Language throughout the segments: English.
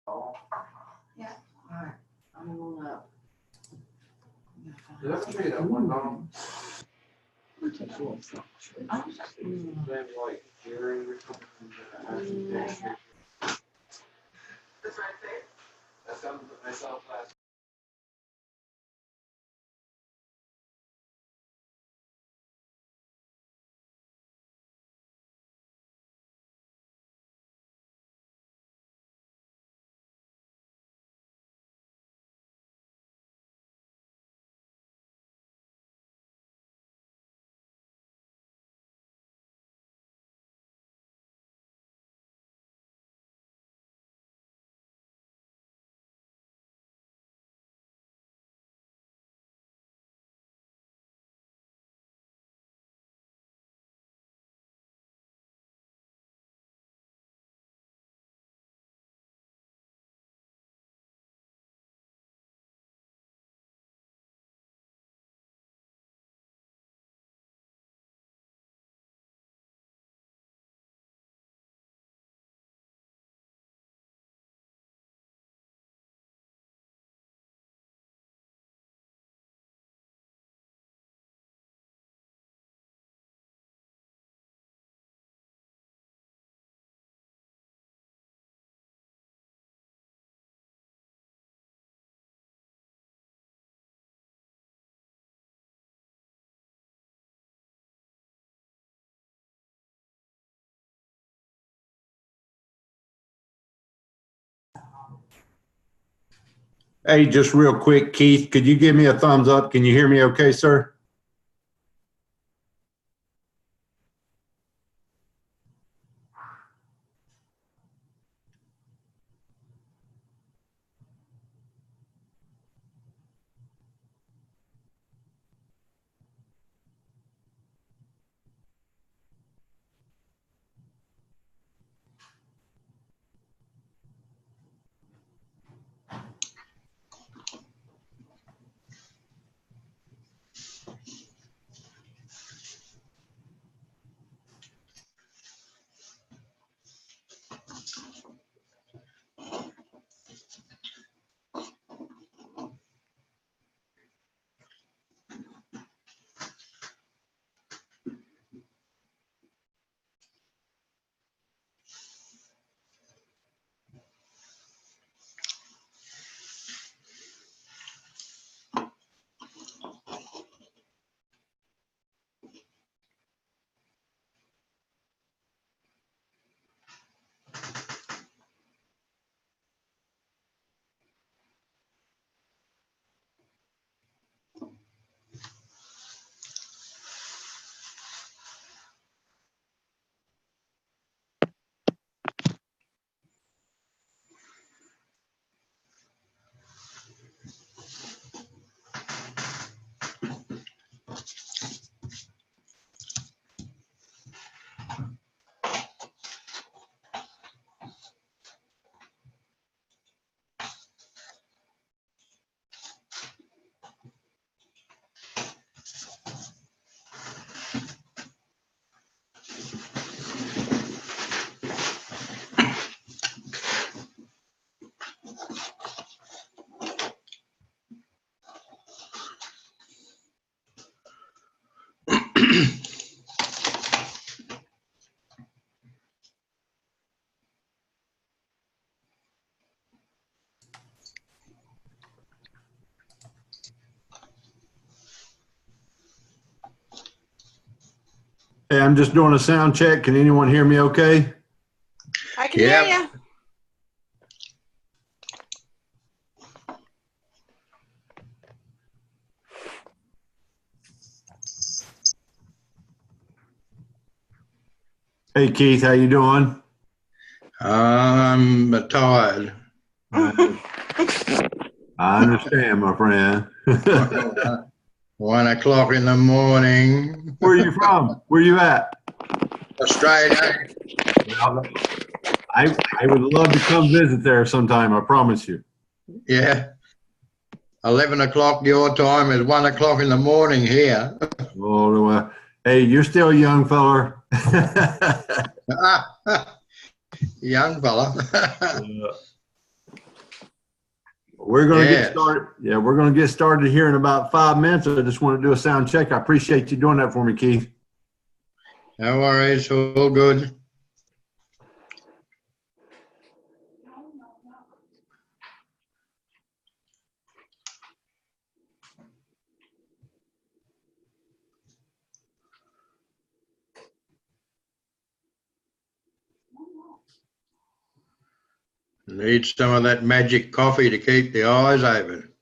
Yeah. All right. I'm gonna. Did I tell you that one time? Then like Jerry or something. That's right there. That's something that myself last. Hey, just real quick, Keith, could you give me a thumbs up? Can you hear me okay, sir? Hey, I'm just doing a sound check. Can anyone hear me okay? I can hear you. Hey, Keith, how you doing? I'm tired. I understand, my friend. 1 o'clock in the morning. Where are you from? Where you at? Australia. Well, I would love to come visit there sometime, I promise you. Yeah. 11 o'clock your time is 1 o'clock in the morning here. Oh, hey, you're still a young feller. Young fella. We're going to Yes. get started. Yeah, we're going to get started here in about 5 minutes. I just want to do a sound check. I appreciate you doing that for me, Keith. No worries, all good. Need some of that magic coffee to keep the eyes open.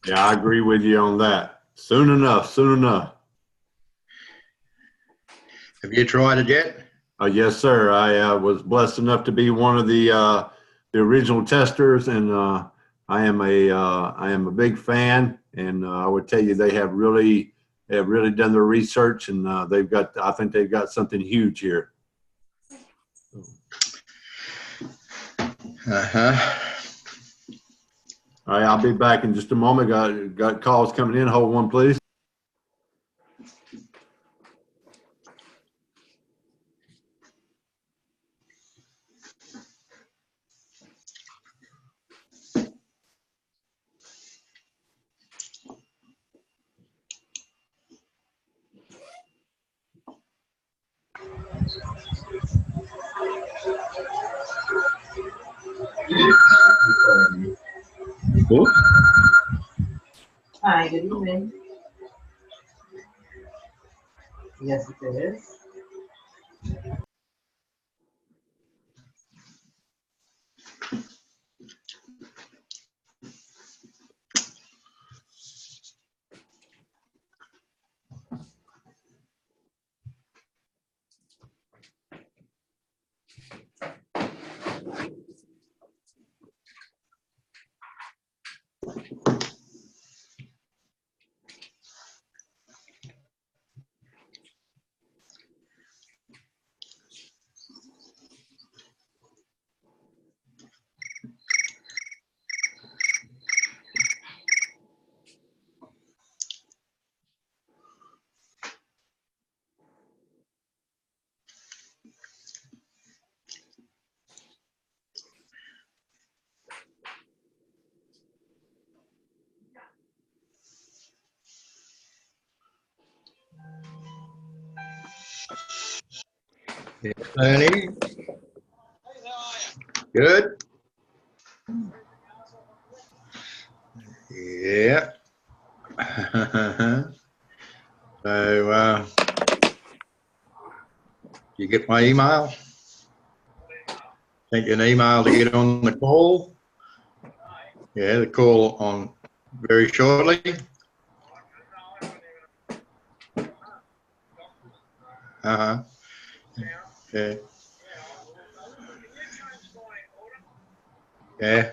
Yeah, I agree with you on that. Soon enough, soon enough. Have you tried it yet? Yes, sir. I was blessed enough to be one of the original testers, and I am a big fan. And I would tell you they have really done their research, and I think they've got something huge here. Uh-huh. All right, I'll be back in just a moment. Got calls coming in. Hold one, please. Cool. Hi, good evening. Yes, it is. Yes, Ernie. Good. Yeah. So, you get my email? Sent you an email to get on the call. Yeah, the call on very shortly. Uh-huh. Yeah. Yeah.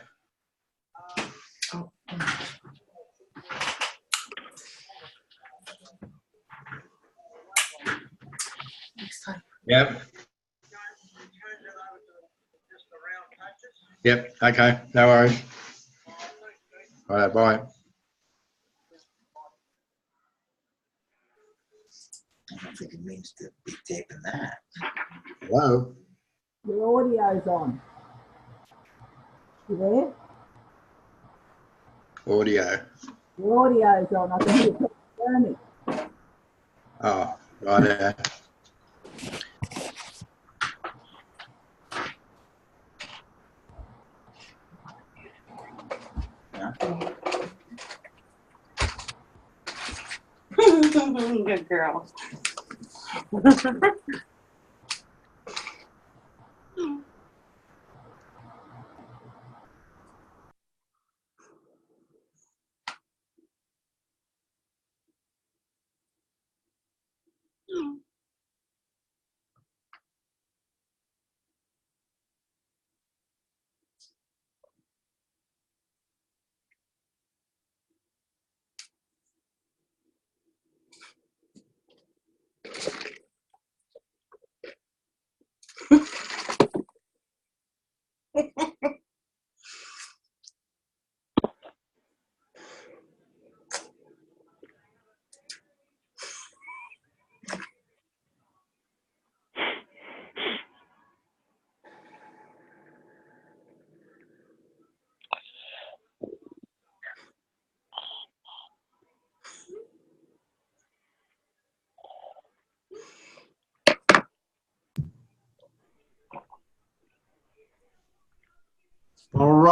Next time. Yep. Yep. Okay. No worries. All right. Bye. I don't think it means to be taping that. Hello. Your audio's on. You there? Audio. Your audio's on. I think you're talking to me. Oh, right. Good girl.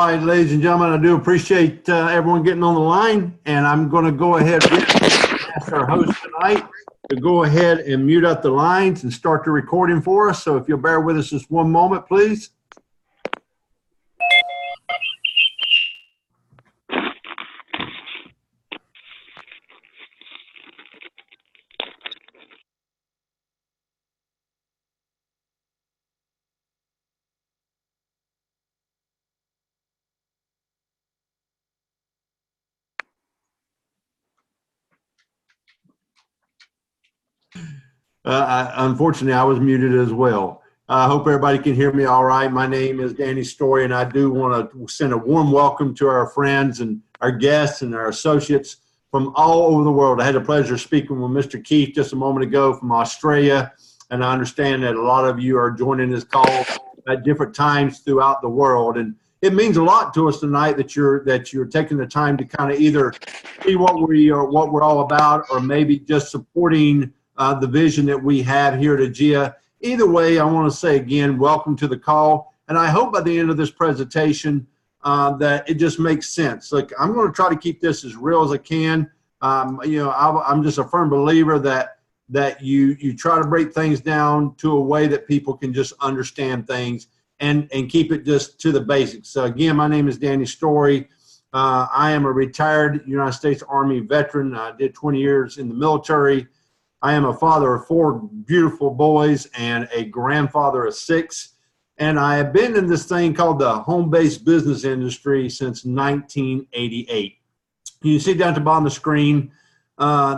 right, ladies and gentlemen, I do appreciate everyone getting on the line, and I'm going to go ahead and ask our host tonight to go ahead and mute up the lines and start the recording for us. So if you'll bear with us just one moment, please. Unfortunately, I was muted as well. I hope everybody can hear me all right. My name is Danny Storie, and I do want to send a warm welcome to our friends and our guests and our associates from all over the world. I had the pleasure of speaking with Mr. Keith just a moment ago from Australia, and I understand that a lot of you are joining this call at different times throughout the world. And it means a lot to us tonight that you're taking the time to kind of either see what we're all about, or maybe just supporting the vision that we have here at AEGEA. Either way, I want to say again, welcome to the call. And I hope by the end of this presentation that it just makes sense. Like, I'm going to try to keep this as real as I can. I'm just a firm believer that you try to break things down to a way that people can just understand things and keep it just to the basics. So again, my name is Danny Storie. I am a retired United States Army veteran. I did 20 years in the military. I am a father of 4 beautiful boys and a grandfather of 6. And I have been in this thing called the home-based business industry since 1988. You see down at the bottom of the screen,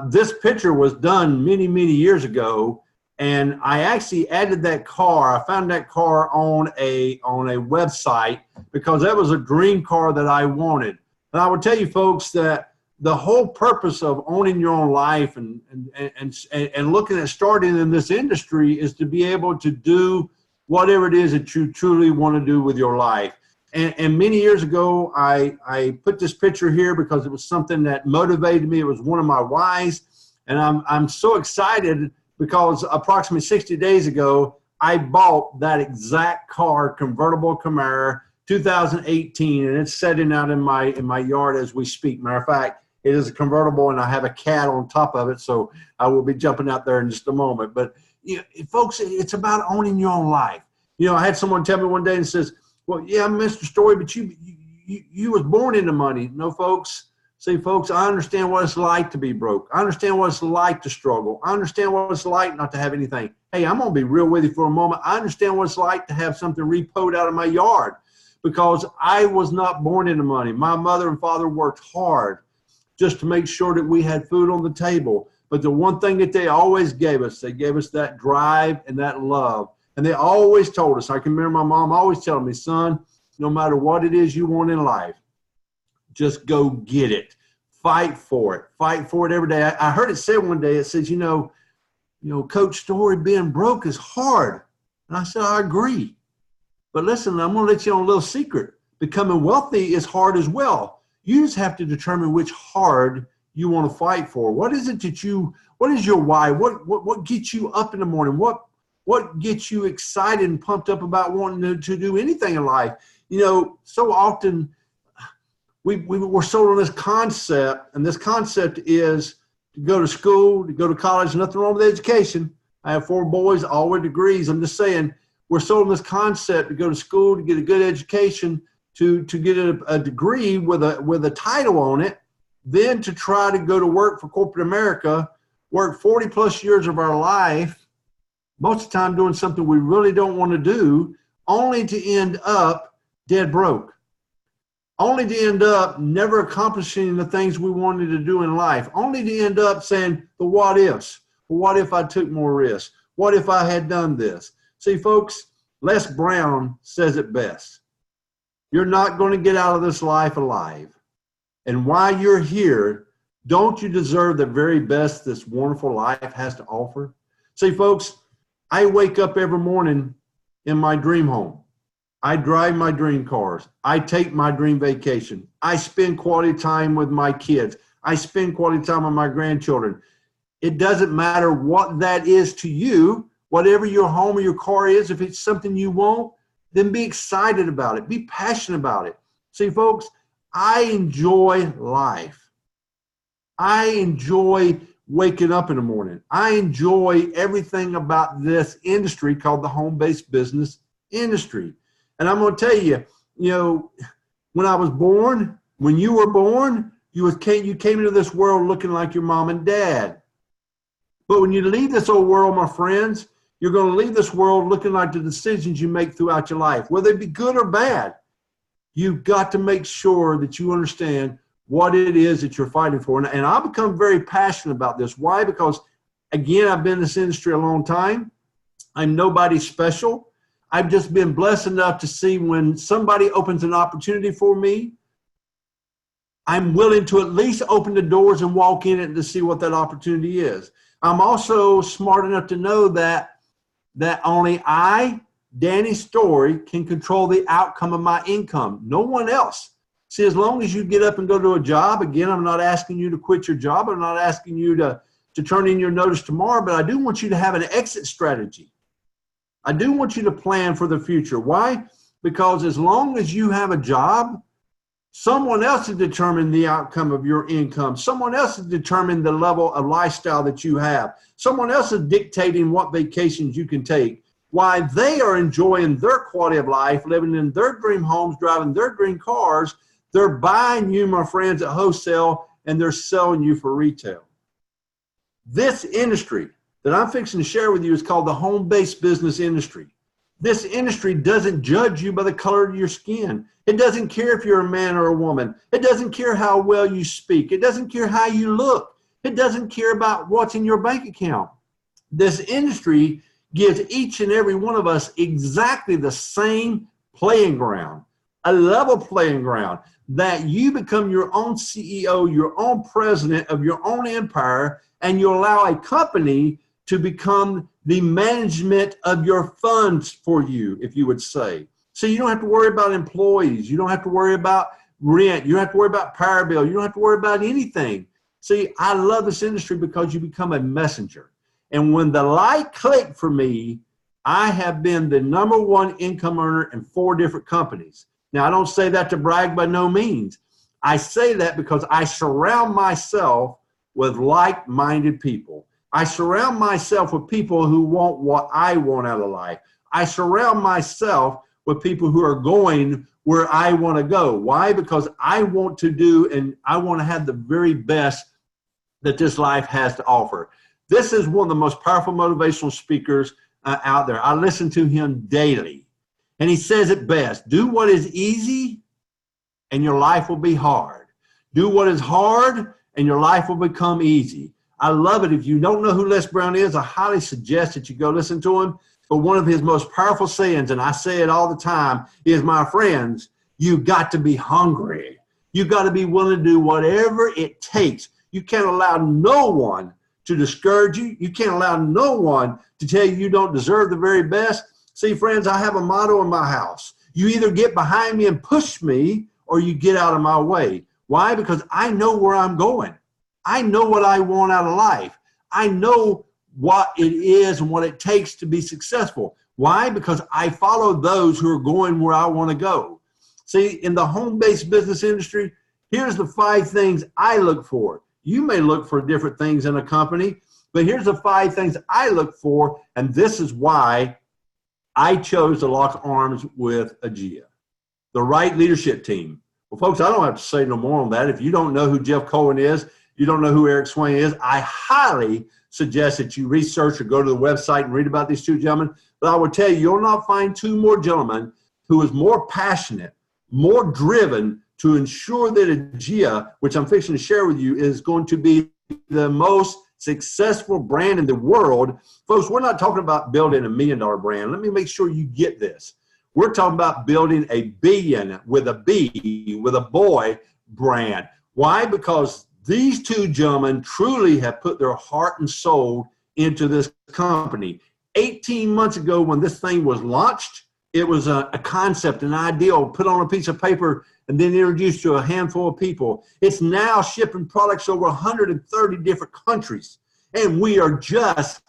this picture was done many, many years ago. And I actually added that car. I found that car on a website because that was a dream car that I wanted. And I would tell you folks that the whole purpose of owning your own life and looking at starting in this industry is to be able to do whatever it is that you truly want to do with your life. And many years ago, I put this picture here because it was something that motivated me. It was one of my whys. And I'm so excited because approximately 60 days ago, I bought that exact car, convertible Camaro, 2018, and it's sitting out in my yard as we speak. Matter of fact, it is a convertible, and I have a cat on top of it, so I will be jumping out there in just a moment. But folks, it's about owning your own life. I had someone tell me one day and says, "Well, yeah, I'm Mr. Storie, but you was born into money." No, folks. See, folks, I understand what it's like to be broke. I understand what it's like to struggle. I understand what it's like not to have anything. Hey, I'm going to be real with you for a moment. I understand what it's like to have something repoed out of my yard because I was not born into money. My mother and father worked hard just to make sure that we had food on the table. But the one thing that they always gave us, they gave us that drive and that love. And they always told us, I can remember my mom always telling me, son, no matter what it is you want in life, just go get it. Fight for it. Fight for it every day. I heard it said one day, it says, Coach Storie, being broke is hard. And I said, I agree. But listen, I'm going to let you on a little secret. Becoming wealthy is hard as well. You just have to determine which hard you want to fight for. What is it what is your why? What gets you up in the morning? What gets you excited and pumped up about wanting to do anything in life? So often we're sold on this concept, and this concept is to go to school, to go to college. Nothing wrong with education. I have 4 boys, all with degrees. I'm just saying we're sold on this concept to go to school, to get a good education, to get a degree with a title on it, then to try to go to work for corporate America, work 40 plus years of our life, most of the time doing something we really don't want to do, only to end up dead broke. Only to end up never accomplishing the things we wanted to do in life. Only to end up saying the what ifs. Well, what if I took more risks? What if I had done this? See, folks, Les Brown says it best. You're not going to get out of this life alive. And while you're here, don't you deserve the very best this wonderful life has to offer? See, folks, I wake up every morning in my dream home. I drive my dream cars. I take my dream vacation. I spend quality time with my kids. I spend quality time with my grandchildren. It doesn't matter what that is to you, whatever your home or your car is. If it's something you want, then be excited about it. Be passionate about it. See, folks, I enjoy life. I enjoy waking up in the morning. I enjoy everything about this industry called the home-based business industry. And I'm going to tell you, you know, when I was born, when you were born, you came into this world looking like your mom and dad. But when you leave this old world, my friends, you're going to leave this world looking like the decisions you make throughout your life, whether they be good or bad. You've got to make sure that you understand what it is that you're fighting for. And I've become very passionate about this. Why? Because, again, I've been in this industry a long time. I'm nobody special. I've just been blessed enough to see when somebody opens an opportunity for me, I'm willing to at least open the doors and walk in it to see what that opportunity is. I'm also smart enough to know that only I, Danny Storie, can control the outcome of my income. No one else. See, as long as you get up and go to a job, again, I'm not asking you to quit your job. I'm not asking you to turn in your notice tomorrow, but I do want you to have an exit strategy. I do want you to plan for the future. Why? Because as long as you have a job, someone else has determined the outcome of your income. Someone else has determined the level of lifestyle that you have. Someone else is dictating what vacations you can take. Why they are enjoying their quality of life, living in their dream homes, driving their dream cars. They're buying you, my friends, at wholesale, and they're selling you for retail. This industry that I'm fixing to share with you is called the home-based business industry. This industry doesn't judge you by the color of your skin. It doesn't care if you're a man or a woman. It doesn't care how well you speak. It doesn't care how you look. It doesn't care about what's in your bank account. This industry gives each and every one of us exactly the same playing ground, a level playing ground, that you become your own CEO, your own president of your own empire, and you allow a company to become the management of your funds for you, if you would say. So you don't have to worry about employees. You don't have to worry about rent. You don't have to worry about power bill. You don't have to worry about anything. See, I love this industry because you become a messenger. And when the light clicked for me, I have been the #1 income earner in 4 different companies. Now, I don't say that to brag by no means. I say that because I surround myself with like-minded people. I surround myself with people who want what I want out of life. I surround myself with people who are going where I want to go. Why? Because I want to do and I want to have the very best that this life has to offer. This is one of the most powerful motivational speakers out there. I listen to him daily. And he says it best: do what is easy and your life will be hard. Do what is hard and your life will become easy. I love it. If you don't know who Les Brown is, I highly suggest that you go listen to him. But one of his most powerful sayings, and I say it all the time, is, my friends, you've got to be hungry. You've got to be willing to do whatever it takes. You can't allow no one to discourage you. You can't allow no one to tell you don't deserve the very best. See, friends, I have a motto in my house. You either get behind me and push me, or you get out of my way. Why? Because I know where I'm going. I know what I want out of life. I know what it is and what it takes to be successful. Why? Because I follow those who are going where I want to go. See, in the home-based business industry, here's the 5 things I look for. You may look for different things in a company, but here's the 5 things I look for, and this is why I chose to lock arms with AEGEA. The right leadership team. Well, folks, I don't have to say no more on that. If you don't know who Jeff Cohen is, you don't know who Eric Swain is, I highly suggest that you research or go to the website and read about these 2 gentlemen. But I will tell you, you'll not find 2 more gentlemen who is more passionate, more driven to ensure that AEGEA, which I'm fixing to share with you, is going to be the most successful brand in the world. Folks, we're not talking about building $1 million brand. Let me make sure you get this. We're talking about building a billion with a B, with a boy brand. Why? Because these 2 gentlemen truly have put their heart and soul into this company. 18 months ago, when this thing was launched, it was a concept, an ideal put on a piece of paper and then introduced to a handful of people. It's now shipping products over 130 different countries, and we are just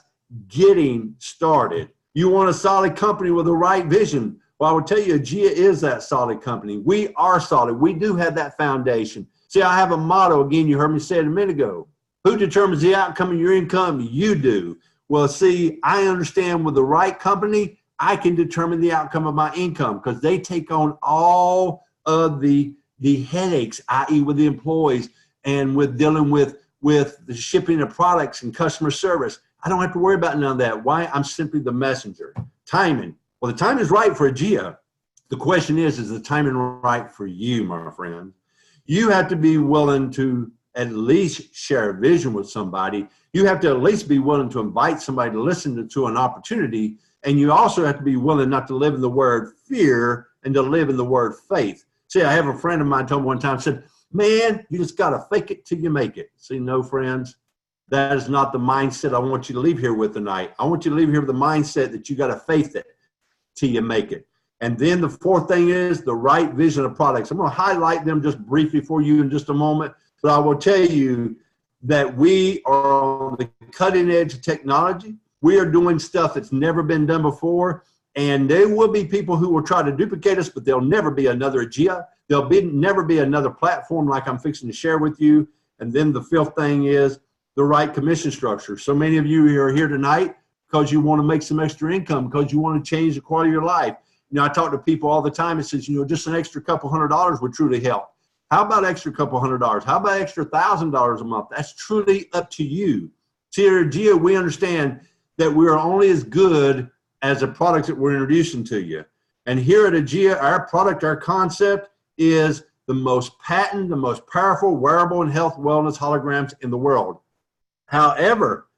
getting started. You want a solid company with the right vision. Well, I will tell you, AEGEA is that solid company. We are solid. We do have that foundation. See, I have a motto. Again, you heard me say it a minute ago. Who determines the outcome of your income? You do. Well, see, I understand with the right company, I can determine the outcome of my income because they take on all of the headaches, i.e. with the employees and with dealing with the shipping of products and customer service. I don't have to worry about none of that. Why? I'm simply the messenger. Timing. Well, the time is right for AEGEA. The question is the timing right for you, my friend? You have to be willing to at least share a vision with somebody. You have to at least be willing to invite somebody to listen to an opportunity. And you also have to be willing not to live in the word fear and to live in the word faith. See, I have a friend of mine told me one time, said, man, you just got to fake it till you make it. See, no, friends, that is not the mindset I want you to leave here with tonight. I want you to leave here with the mindset that you got to faith it till you make it. And then the fourth thing is the right vision of products. I'm going to highlight them just briefly for you in just a moment, but I will tell you that we are on the cutting edge of technology. We are doing stuff that's never been done before, and there will be people who will try to duplicate us, but there'll never be another AEGEA. There'll never be another platform like I'm fixing to share with you. And then the fifth thing is the right commission structure. So many of you are here tonight because you want to make some extra income, because you want to change the quality of your life. You know, I talk to people all the time and says, you know, just an extra couple $100 would truly help. How about extra couple $100? How about extra $1,000 a month? That's truly up to you. See, at AEGEA, we understand that we are only as good as the products that we're introducing to you. And here at AEGEA, our product, our concept is the most patented, the most powerful wearable and health wellness holograms in the world. However,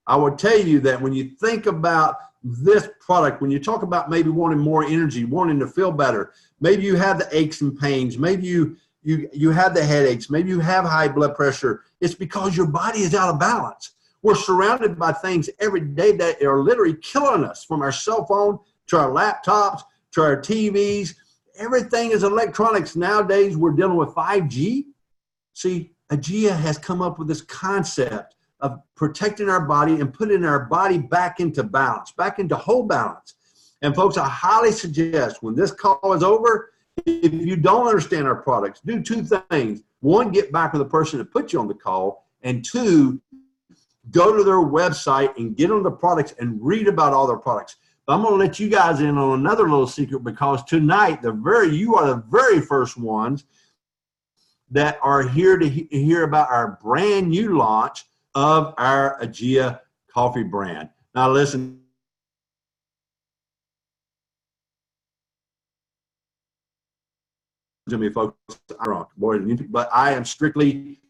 I will tell you that when you think about this product, when you talk about maybe wanting more energy, wanting to feel better, maybe you have the aches and pains, maybe you have the headaches, maybe you have high blood pressure, it's because your body is out of balance. We're surrounded by things every day that are literally killing us, from our cell phone to our laptops to our TVs. Everything is electronics. Nowadays, we're dealing with 5G. See, AEGEA has come up with this concept of protecting our body and putting our body back into balance, back into whole balance. And folks, I highly suggest when this call is over, if you don't understand our products, do two things. One, get back with the person that put you on the call. And two, go to their website and get on the products and read about all their products. But I'm going to let you guys in on another little secret, because tonight, you are the very first ones that are here to hear about our brand new launch of our AEGEA coffee brand. Now listen, to me, folks, I'm wrong, but I am strictly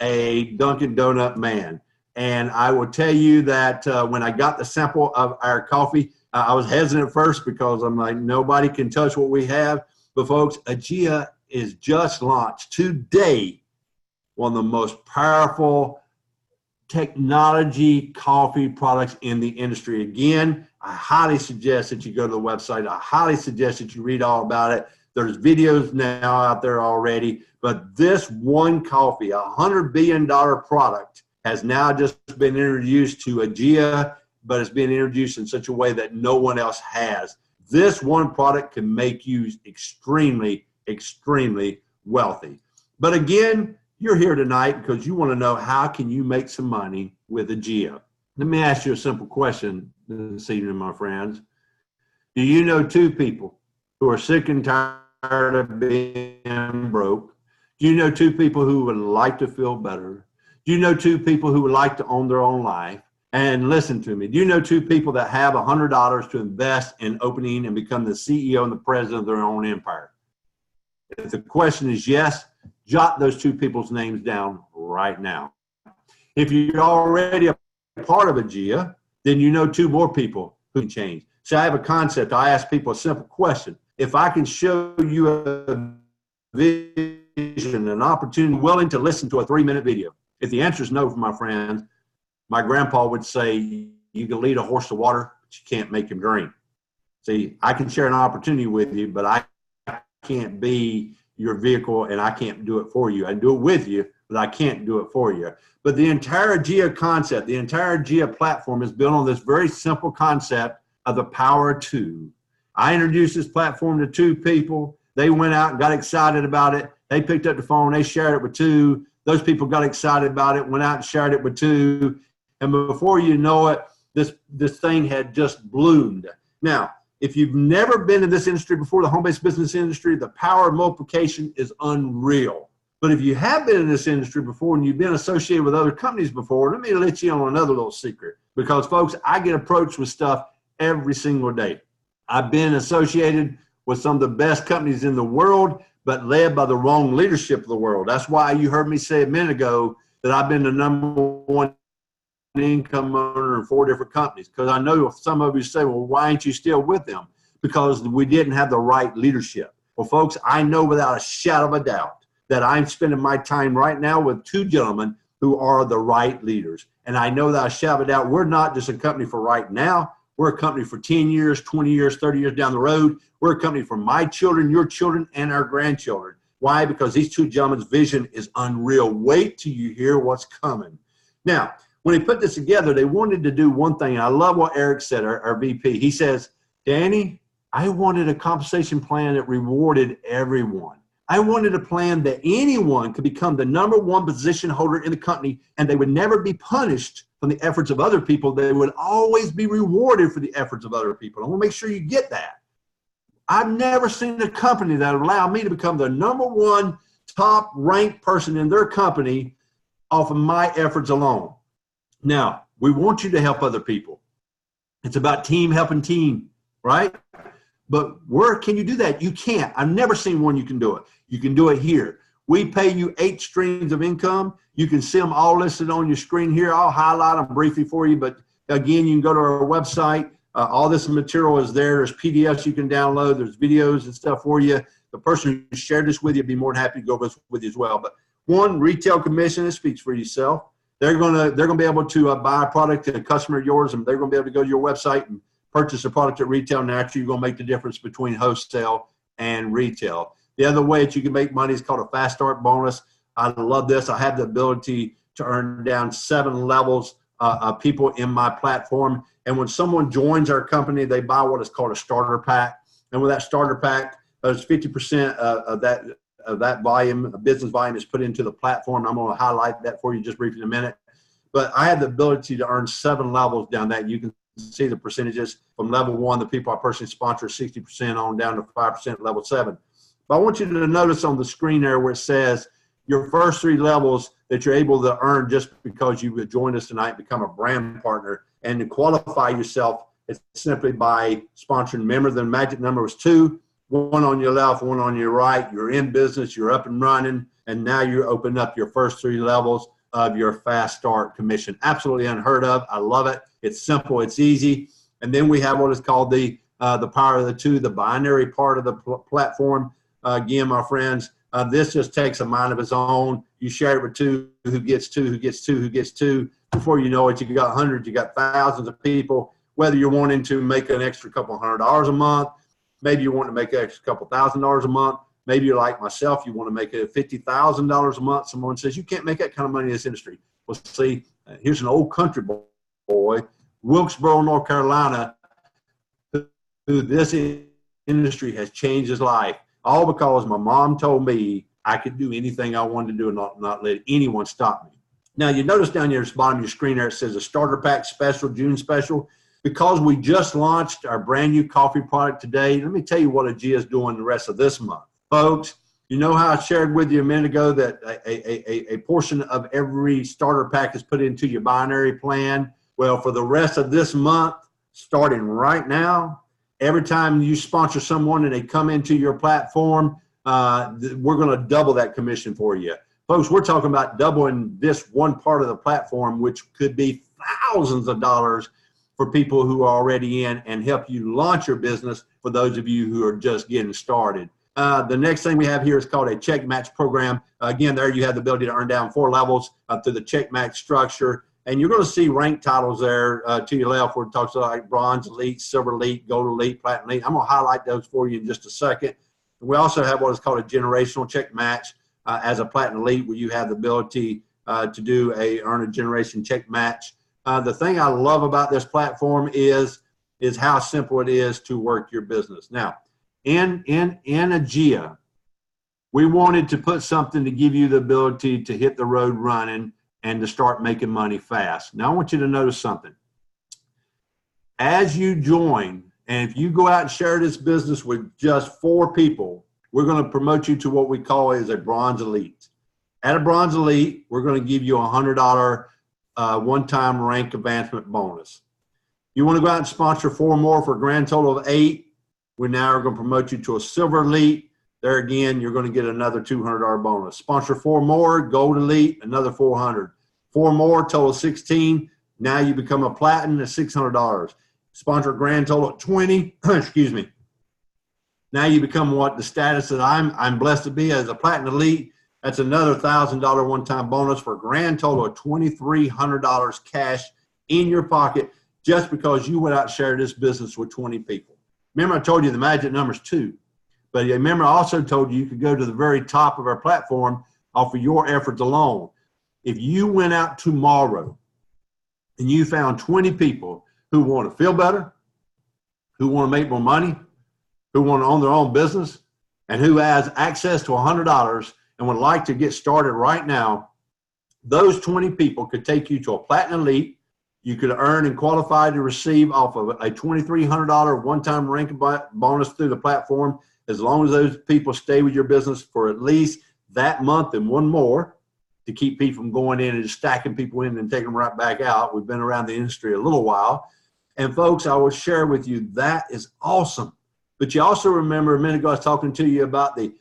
a Dunkin' Donut man. And I will tell you that when I got the sample of our coffee, I was hesitant at first because I'm like, nobody can touch what we have. But folks, AEGEA is just launched today one of the most powerful technology coffee products in the industry. Again, I highly suggest that you go to the website. I highly suggest that you read all about it. There's videos now out there already, but this one coffee, $100 billion product, has now just been introduced to AEGEA, but it's been introduced in such a way that no one else has. This one product can make you extremely, extremely wealthy. But again, you're here tonight because you want to know how can you make some money with AEGEA. Let me ask you a simple question this evening, my friends. Do you know two people who are sick and tired of being broke? Do you know two people who would like to feel better? Do you know two people who would like to own their own life? And listen to me. Do you know two people that have $100 to invest in opening and become the CEO and the president of their own empire? If the question is yes, jot those two people's names down right now. If you're already a part of AEGEA, then you know two more people who can change. So I have a concept. I ask people a simple question. If I can show you a vision, an opportunity, willing to listen to a 3-minute video. If the answer is no, my friends, my grandpa would say, you can lead a horse to water, but you can't make him drink. See, I can share an opportunity with you, but I can't be your vehicle and I can't do it for you. I do it with you, but I can't do it for you. But the entire AEGEA concept, the entire AEGEA platform is built on this very simple concept of the power of two. I introduced this platform to 2 people. They went out and got excited about it. They picked up the phone. They shared it with 2. Those people got excited about it, went out and shared it with 2. And before you know it, this thing had just bloomed. Now, if you've never been in this industry before, the home-based business industry, the power of multiplication is unreal. But if you have been in this industry before and you've been associated with other companies before, let me let you in on another little secret. Because, folks, I get approached with stuff every single day. I've been associated with some of the best companies in the world, but led by the wrong leadership of the world. That's why you heard me say a minute ago that I've been the #1 income earner in 4 different companies, because I know some of you say, well, why aren't you still with them? Because we didn't have the right leadership. Well, folks, I know without a shadow of a doubt that I'm spending my time right now with 2 gentlemen who are the right leaders. And I know without a shadow of a doubt, we're not just a company for right now. We're a company for 10 years, 20 years, 30 years down the road. We're a company for my children, your children, and our grandchildren. Why? Because these 2 gentlemen's vision is unreal. Wait till you hear what's coming. Now, when they put this together, they wanted to do one thing. And I love what Eric said, our VP. He says, Danny, I wanted a compensation plan that rewarded everyone. I wanted a plan that anyone could become the #1 position holder in the company, and they would never be punished from the efforts of other people. They would always be rewarded for the efforts of other people. I want to make sure you get that. I've never seen a company that would allow me to become the #1 top ranked person in their company off of my efforts alone. Now, we want you to help other people. It's about team helping team, right? But where can you do that? You can't. I've never seen one you can do it. You can do it here. We pay you 8 streams of income. You can see them all listed on your screen here. I'll highlight them briefly for you, but again, you can go to our website. All this material is there. There's PDFs you can download. There's videos and stuff for you. The person who shared this with you would be more than happy to go over this with you as well. But 1, retail commission, it speaks for yourself. They're gonna be able to buy a product at a customer of yours, and they're gonna be able to go to your website and purchase a product at retail. Naturally, you're gonna make the difference between wholesale and retail. The other way that you can make money is called a fast start bonus. I love this. I have the ability to earn down 7 levels of people in my platform. And when someone joins our company, they buy what is called a starter pack. And with that starter pack, there's 50% of that volume, business volume, is put into the platform. I'm going to highlight that for you just briefly in a minute. But I have the ability to earn 7 levels down that. You can see the percentages from level 1, the people I personally sponsor, 60% on down to 5% level 7. But I want you to notice on the screen there where it says your first 3 levels that you're able to earn just because you would join us tonight, become a brand partner. And to qualify yourself, it's simply by sponsoring. Remember, the magic number was 2, 1 on your left, 1 on your right. You're in business, you're up and running, and now you're opening up your first 3 levels of your fast start commission. Absolutely unheard of. I love it. It's simple, it's easy. And then we have what is called the power of the 2, the binary part of the platform. Again, my friends, this just takes a mind of its own. You share it with 2, who gets 2, who gets 2, who gets 2. Before you know it, you got hundreds, you got thousands of people. Whether you're wanting to make an extra couple $100 a month, maybe you want to make an extra couple $1,000 a month. Maybe you're like myself, you want to make it $50,000 a month. Someone says, you can't make that kind of money in this industry. Well, see, here's an old country boy, Wilkesboro, North Carolina, who this industry has changed his life. All because my mom told me I could do anything I wanted to do and not let anyone stop me. Now, you notice down here at the bottom of your screen there, it says a starter pack special, June special. Because we just launched our brand new coffee product today, let me tell you what AEGEA is doing the rest of this month. Folks, you know how I shared with you a minute ago that a portion of every starter pack is put into your binary plan? Well, for the rest of this month, starting right now, every time you sponsor someone and they come into your platform, we're going to double that commission for you. Folks, we're talking about doubling this one part of the platform, which could be thousands of dollars for people who are already in, and help you launch your business for those of you who are just getting started. The next thing we have here is called a check match program. Again, there you have the ability to earn down 4 levels through the check match structure. And you're going to see rank titles there to your left where it talks about like bronze elite, silver elite, gold elite, platinum elite. I'm going to highlight those for you in just a second. And we also have what is called a generational check match as a platinum elite, where you have the ability to earn a generation check match. The thing I love about this platform is is how simple it is to work your business. Now, in AEGEA, we wanted to put something to give you the ability to hit the road running and to start making money fast. Now, I want you to notice something. As you join, and if you go out and share this business with just 4 people, we're going to promote you to what we call as a bronze elite. At a bronze elite, we're going to give you a $100 one-time rank advancement bonus. You want to go out and sponsor 4 more for a grand total of 8. We now are going to promote you to a silver elite. There again, you're going to get another $200 bonus. Sponsor 4 more, gold elite, another $400. 4 more, total 16. Now you become a platinum at $600. Sponsor a grand total of 20. Excuse me. Now you become what the status that I'm blessed to be as a platinum elite. That's another $1,000 one-time bonus for a grand total of $2,300 cash in your pocket just because you went out and shared this business with 20 people. Remember, I told you the magic number is 2. But remember, I also told you you could go to the very top of our platform off of your efforts alone. If you went out tomorrow and you found 20 people who want to feel better, who want to make more money, who want to own their own business, and who has access to $100 and would like to get started right now, those 20 people could take you to a platinum elite. You could earn and qualify to receive off of a $2,300 one-time rank bonus through the platform as long as those people stay with your business for at least that month and 1 more to keep people from going in and just stacking people in and taking them right back out. We've been around the industry a little while. And folks, I will share with you, that is awesome. But you also remember a minute ago I was talking to you about the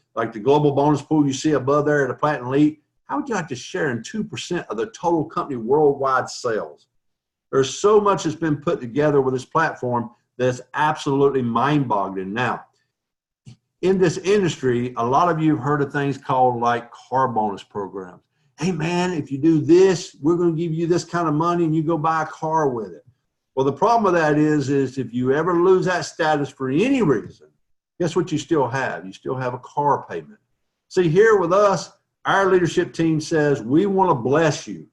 global bonus pool you see above there at a platinum elite. How would you like to share in 2% of the total company worldwide sales? There's so much that's been put together with this platform that's absolutely mind-boggling. Now, in this industry, a lot of you have heard of things called like car bonus programs. Hey man, if you do this, we're going to give you this kind of money and you go buy a car with it. Well, the problem with that is if you ever lose that status for any reason, guess what you still have? You still have a car payment. See, here with us, our leadership team says we want to bless you.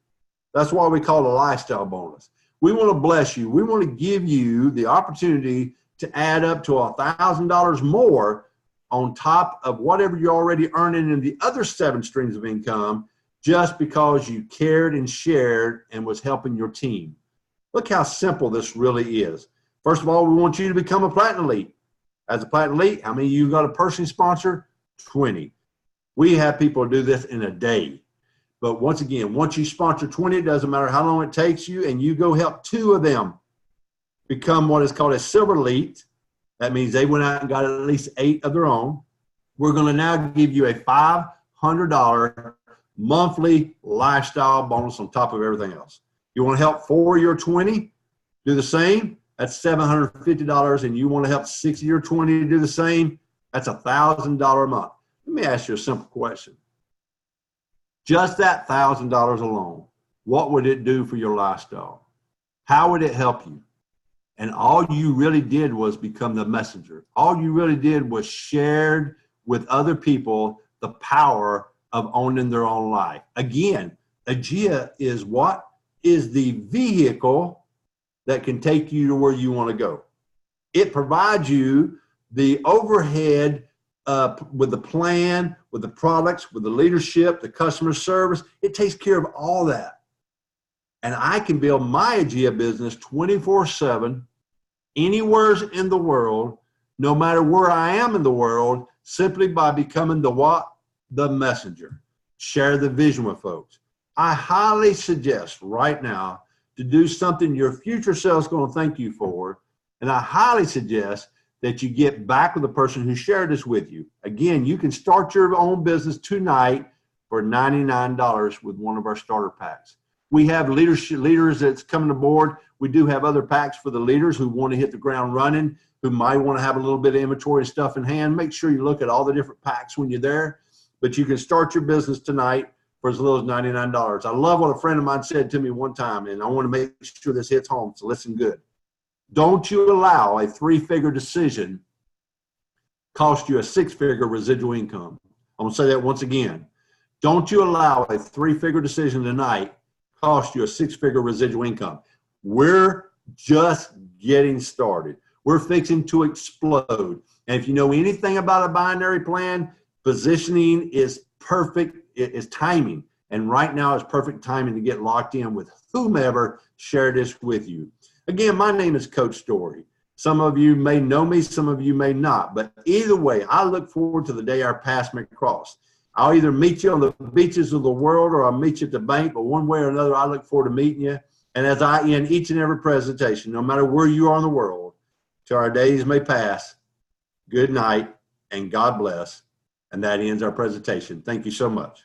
That's why we call it a lifestyle bonus. We want to bless you. We want to give you the opportunity to add up to $1,000 more on top of whatever you're already earning in the other 7 streams of income just because you cared and shared and was helping your team. Look how simple this really is. First of all, we want you to become a platinum elite. As a platinum elite, how many of you got a personal sponsor? 20. We have people do this in a day. But once again, once you sponsor 20, it doesn't matter how long it takes you, and you go help 2 of them become what is called a silver elite. That means they went out and got at least 8 of their own. We're going to now give you a $500 monthly lifestyle bonus on top of everything else. You want to help 4 of your 20 do the same? That's $750. And you want to help 6 of your 20 do the same? That's $1,000 a month. Let me ask you a simple question. Just that $1,000 alone, what would it do for your lifestyle? How would it help you? And all you really did was become the messenger. All you really did was shared with other people the power of owning their own life. Again, AEGEA is what? Is the vehicle that can take you to where you want to go. It provides you the overhead with the plan, with the products, with the leadership, the customer service. It takes care of all that. And I can build my AEGEA business 24/7, anywhere in the world, no matter where I am in the world, simply by becoming the what? The messenger. Share the vision with folks. I highly suggest right now to do something your future self is going to thank you for. And I highly suggest that you get back with the person who shared this with you. Again, you can start your own business tonight for $99 with one of our starter packs. We have leaders that's coming aboard. We do have other packs for the leaders who want to hit the ground running, who might want to have a little bit of inventory and stuff in hand. Make sure you look at all the different packs when you're there. But you can start your business tonight for as little as $99. I love what a friend of mine said to me one time, and I want to make sure this hits home, so listen good. Don't you allow a 3-figure decision cost you a 6-figure residual income. I'm going to say that once again. Don't you allow a 3-figure decision tonight cost you a 6-figure residual income. We're just getting started. We're fixing to explode. And if you know anything about a binary plan, positioning is perfect. It is timing. And right now is perfect timing to get locked in with whomever shared this with you. Again, my name is Coach Storie. Some of you may know me, some of you may not. But either way, I look forward to the day our paths may cross. I'll either meet you on the beaches of the world or I'll meet you at the bank, but one way or another, I look forward to meeting you. And as I end each and every presentation, no matter where you are in the world, till our days may pass, good night and God bless. And that ends our presentation. Thank you so much.